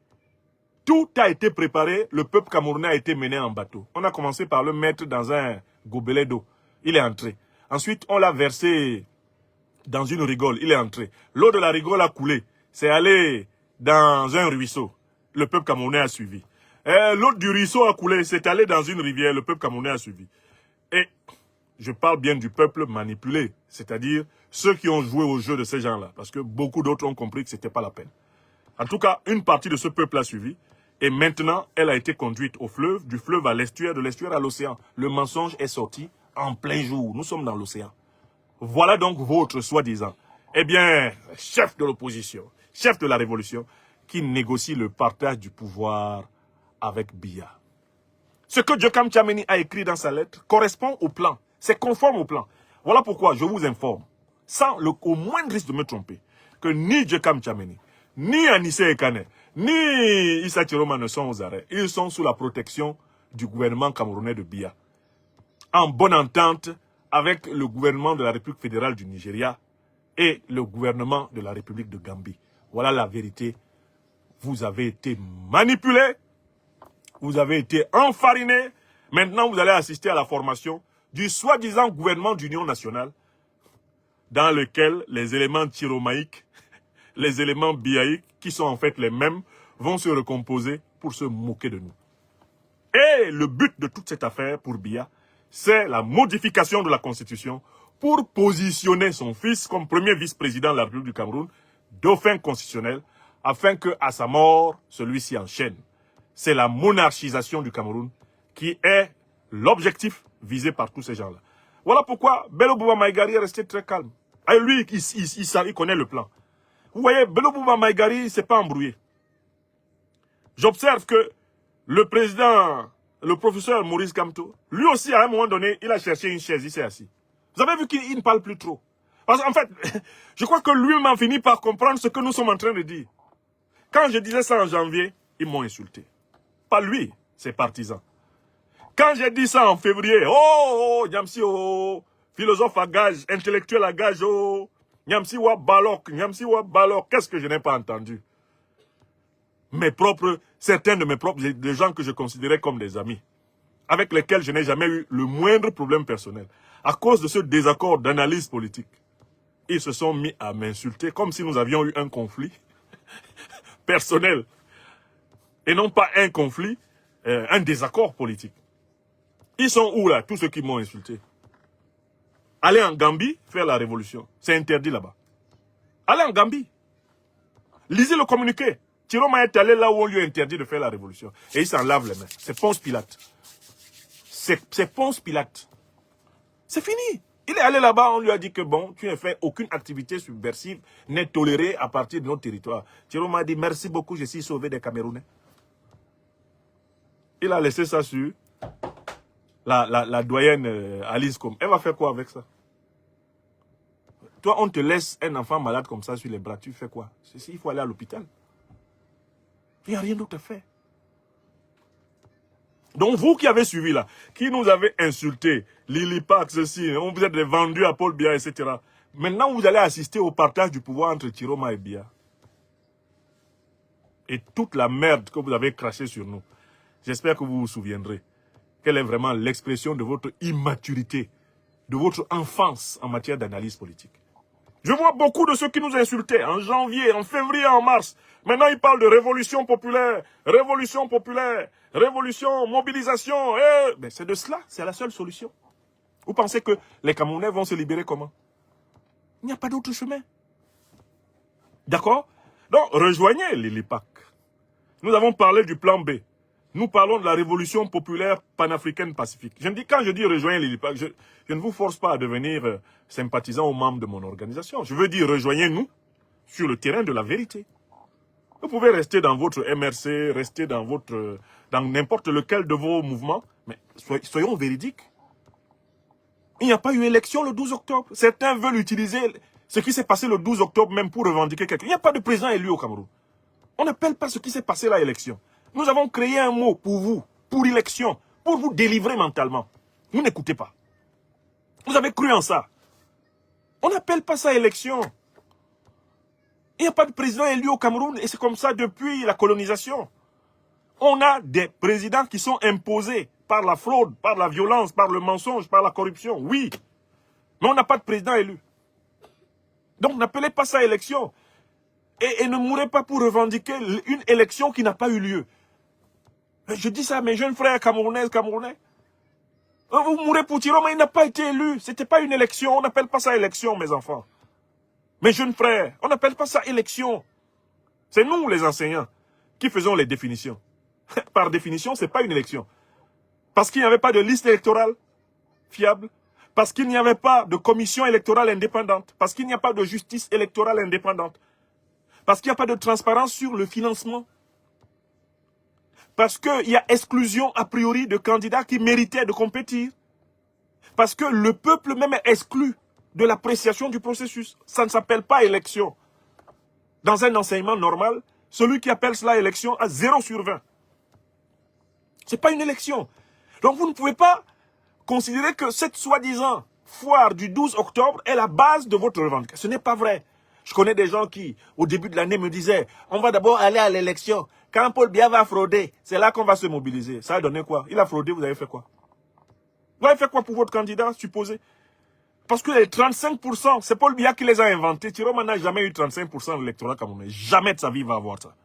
Tout a été préparé. Le peuple camerounais a été mené en bateau. On a commencé par le mettre dans un gobelet d'eau. Il est entré. Ensuite, on l'a versé dans une rigole. Il est entré. L'eau de la rigole a coulé. C'est allé dans un ruisseau. Le peuple camerounais a suivi. L'eau du ruisseau a coulé. C'est allé dans une rivière. Le peuple camerounais a suivi. Et je parle bien du peuple manipulé. C'est-à-dire ceux qui ont joué au jeu de ces gens-là. Parce que beaucoup d'autres ont compris que ce n'était pas la peine. En tout cas, une partie de ce peuple a suivi. Et maintenant, elle a été conduite au fleuve, du fleuve à l'estuaire, de l'estuaire à l'océan. Le mensonge est sorti en plein jour. Nous sommes dans l'océan. Voilà donc votre soi-disant, eh bien, chef de l'opposition, chef de la révolution, qui négocie le partage du pouvoir avec Biya. Ce que Djokam Tchameni a écrit dans sa lettre correspond au plan. C'est conforme au plan. Voilà pourquoi je vous informe, sans au moindre risque de me tromper, que ni Djokam Tchameni, ni Anissé Ekane, ni Issa Tiroma ne sont aux arrêts. Ils sont sous la protection du gouvernement camerounais de Biya. En bonne entente avec le gouvernement de la République fédérale du Nigeria et le gouvernement de la République de Gambie. Voilà la vérité. Vous avez été manipulés, vous avez été enfarinés. Maintenant, vous allez assister à la formation du soi-disant gouvernement d'union nationale dans lequel les éléments tiromaïques, les éléments biaïques, qui sont en fait les mêmes, vont se recomposer pour se moquer de nous. Et le but de toute cette affaire pour Biya, c'est la modification de la Constitution pour positionner son fils comme premier vice-président de la République du Cameroun, dauphin constitutionnel, afin qu'à sa mort, celui-ci enchaîne. C'est la monarchisation du Cameroun qui est l'objectif visé par tous ces gens-là. Voilà pourquoi Bello Bouba Maïgari est resté très calme. Et lui, il connaît le plan. Vous voyez, Bello Bouba Maïgari ne s'est pas embrouillé. J'observe que le président, le professeur Maurice Kamto, lui aussi, à un moment donné, il a cherché une chaise, il s'est assis. Vous avez vu qu'il ne parle plus trop. Parce qu'en fait, je crois que lui-même a fini par comprendre ce que nous sommes en train de dire. Quand je disais ça en janvier, ils m'ont insulté. Pas lui, ses partisans. Quand j'ai dit ça en février, oh, Nyamsi, oh, philosophe à gage, intellectuel à gage, oh, Nyamsi wa balok, qu'est-ce que je n'ai pas entendu? Certains de mes propres, des gens que je considérais comme des amis, avec lesquels je n'ai jamais eu le moindre problème personnel. À cause de ce désaccord d'analyse politique, ils se sont mis à m'insulter comme si nous avions eu un conflit personnel. Et non pas un conflit, un désaccord politique. Ils sont où là, tous ceux qui m'ont insulté? Aller en Gambie, faire la révolution. C'est interdit là-bas. Allez en Gambie. Lisez le communiqué. Chiroma est allé là où on lui a interdit de faire la révolution. Et il s'en lave les mains. C'est Ponce Pilate. C'est Ponce Pilate. C'est fini. Il est allé là-bas, on lui a dit que bon, tu n'as fait aucune activité subversive, n'est tolérée à partir de notre territoire. Chiroma a dit merci beaucoup, je suis sauvé des Camerounais. Il a laissé ça sur la doyenne Alice Com. Elle va faire quoi avec ça? Toi, on te laisse un enfant malade comme ça sur les bras, tu fais quoi? Il faut aller à l'hôpital. Il n'y a rien d'autre à faire. Donc vous qui avez suivi là, qui nous avez insultés, Lily Pack, ceci, vous êtes vendus à Paul Biya, etc. Maintenant, vous allez assister au partage du pouvoir entre Chiroma et Biya. Et toute la merde que vous avez crachée sur nous. J'espère que vous vous souviendrez. Quelle est vraiment l'expression de votre immaturité, de votre enfance en matière d'analyse politique. Je vois beaucoup de ceux qui nous insultaient en janvier, en février, en mars. Maintenant, ils parlent de révolution populaire, révolution, mobilisation. Mais c'est de cela, c'est la seule solution. Vous pensez que les Camerounais vont se libérer comment? Il n'y a pas d'autre chemin. D'accord? Donc, rejoignez Lily Pack. Nous avons parlé du plan B. Nous parlons de la révolution populaire panafricaine pacifique. Quand je dis rejoignez Lily Pack, je ne vous force pas à devenir sympathisant ou membre de mon organisation. Je veux dire rejoignez-nous sur le terrain de la vérité. Vous pouvez rester dans votre MRC, rester dans n'importe lequel de vos mouvements, mais soyons véridiques. Il n'y a pas eu élection le 12 octobre. Certains veulent utiliser ce qui s'est passé le 12 octobre même pour revendiquer quelque chose. Il n'y a pas de président élu au Cameroun. On n'appelle pas ce qui s'est passé là élection. Nous avons créé un mot pour vous, pour élection, pour vous délivrer mentalement. Vous n'écoutez pas. Vous avez cru en ça. On n'appelle pas ça élection. Il n'y a pas de président élu au Cameroun et c'est comme ça depuis la colonisation. On a des présidents qui sont imposés par la fraude, par la violence, par le mensonge, par la corruption. Oui, mais on n'a pas de président élu. Donc n'appelez pas ça élection. Et ne mourrez pas pour revendiquer une élection qui n'a pas eu lieu. Je dis ça à mes jeunes frères camerounais. Vous mourrez pour Chiroma, il n'a pas été élu. Ce n'était pas une élection. On n'appelle pas ça élection, mes enfants. Mes jeunes frères, on n'appelle pas ça élection. C'est nous, les enseignants, qui faisons les définitions. Par définition, ce n'est pas une élection. Parce qu'il n'y avait pas de liste électorale fiable. Parce qu'il n'y avait pas de commission électorale indépendante. Parce qu'il n'y a pas de justice électorale indépendante. Parce qu'il n'y a pas de transparence sur le financement. Parce qu'il y a exclusion a priori de candidats qui méritaient de compétir. Parce que le peuple même est exclu de l'appréciation du processus. Ça ne s'appelle pas élection. Dans un enseignement normal, celui qui appelle cela élection a 0 sur 20. Ce n'est pas une élection. Donc vous ne pouvez pas considérer que cette soi-disant foire du 12 octobre est la base de votre revendication. Ce n'est pas vrai. Je connais des gens qui, au début de l'année, me disaient « On va d'abord aller à l'élection. Quand Paul Biya va frauder, c'est là qu'on va se mobiliser. » Ça a donné quoi? Il a fraudé, vous avez fait quoi? Vous avez fait quoi pour votre candidat, supposé? Parce que les 35%, c'est Paul Biya qui les a inventés. Chiroma n'a jamais eu 35% de l'électorat camerounais. Jamais de sa vie il va avoir ça.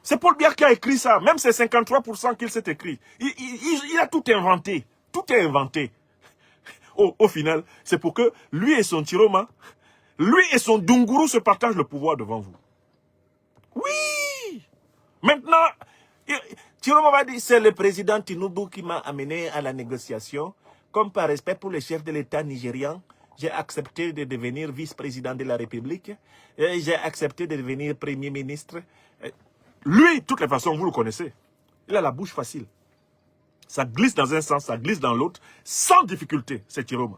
C'est Paul Biya qui a écrit ça. Même ces 53% qu'il s'est écrit. Il a tout inventé. Tout est inventé. Au final, c'est pour que lui et son Chiroma, lui et son Dunguru se partagent le pouvoir devant vous. Oui! Maintenant, Chiroma va dire, c'est le président Tinubu qui m'a amené à la négociation. Comme par respect pour les chefs de l'État nigérian, j'ai accepté de devenir vice-président de la République. J'ai accepté de devenir premier ministre. Lui, de toutes les façons, vous le connaissez. Il a la bouche facile. Ça glisse dans un sens, ça glisse dans l'autre, sans difficulté, c'est Chiroma.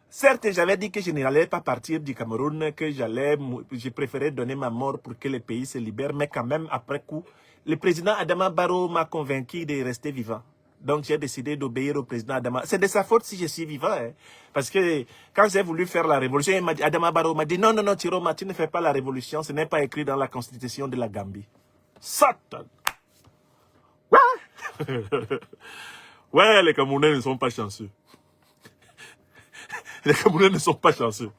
Certes, j'avais dit que je n'allais pas partir du Cameroun, que je préférais donner ma mort pour que le pays se libère, mais quand même, après coup, le président Adama Barrow m'a convaincu de rester vivant. Donc, j'ai décidé d'obéir au président Adama. C'est de sa faute si je suis vivant, hein. Parce que quand j'ai voulu faire la révolution, Adama Barrow m'a dit, non, non, non, Chiroma, tu ne fais pas la révolution, ce n'est pas écrit dans la constitution de la Gambie. Satan! Ouais, ouais, les Camerounais ne sont pas chanceux. Les Camerounais ne sont pas chanceux.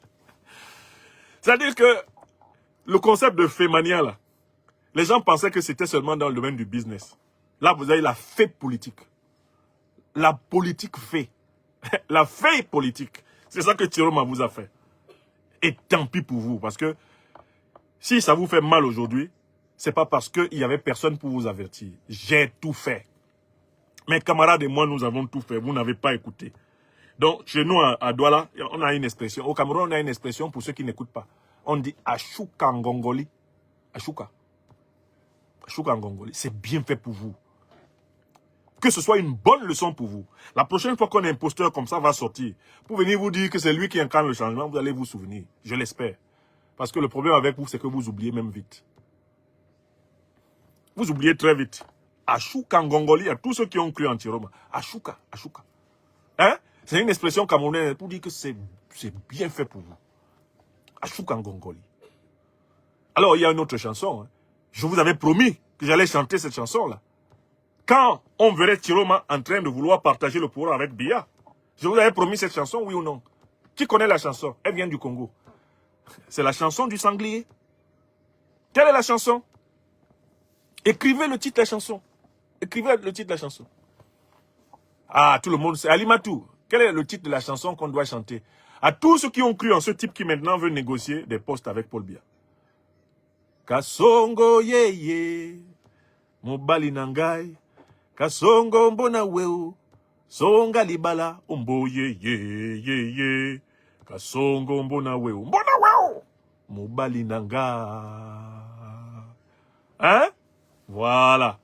C'est-à-dire que le concept de fémania, là, les gens pensaient que c'était seulement dans le domaine du business. Là, vous avez la fée politique. La politique fée. La fée politique. C'est ça que Chiroma vous a fait. Et tant pis pour vous. Parce que si ça vous fait mal aujourd'hui, c'est pas parce qu'il n'y avait personne pour vous avertir. J'ai tout fait. Mes camarades et moi, nous avons tout fait. Vous n'avez pas écouté. Donc, chez nous, à Douala, on a une expression. Au Cameroun, on a une expression pour ceux qui n'écoutent pas. On dit Ashuka Ngongoli. Ashuka. Ashuka Ngongoli. C'est bien fait pour vous. Que ce soit une bonne leçon pour vous. La prochaine fois qu'un imposteur comme ça va sortir, pour venir vous dire que c'est lui qui incarne le changement, vous allez vous souvenir. Je l'espère. Parce que le problème avec vous, c'est que vous oubliez même vite. Vous oubliez très vite. Ashuka Ngongoli, à tous ceux qui ont cru en Chiroma. Ashuka, Ashuka. Hein? C'est une expression camerounaise pour dire que c'est bien fait pour vous. Ashuka Ngongoli. Alors, il y a une autre chanson. Hein. Je vous avais promis que j'allais chanter cette chanson-là. Quand on verrait Chiroma en train de vouloir partager le pouvoir avec Biya, je vous avais promis cette chanson, oui ou non? Qui connaît la chanson? Elle vient du Congo. C'est la chanson du sanglier. Quelle est la chanson? Écrivez le titre de la chanson. Écrivez le titre de la chanson. Ah, tout le monde sait. Alimatou, quel est le titre de la chanson qu'on doit chanter? À tous ceux qui ont cru en ce type qui maintenant veut négocier des postes avec Paul Biya. Kasongo yeye, mobali nangai, kasongo mbona weo, songa libala, umbo yeye, kasongo mbona weo, mobali nangai. Hein? Voilà.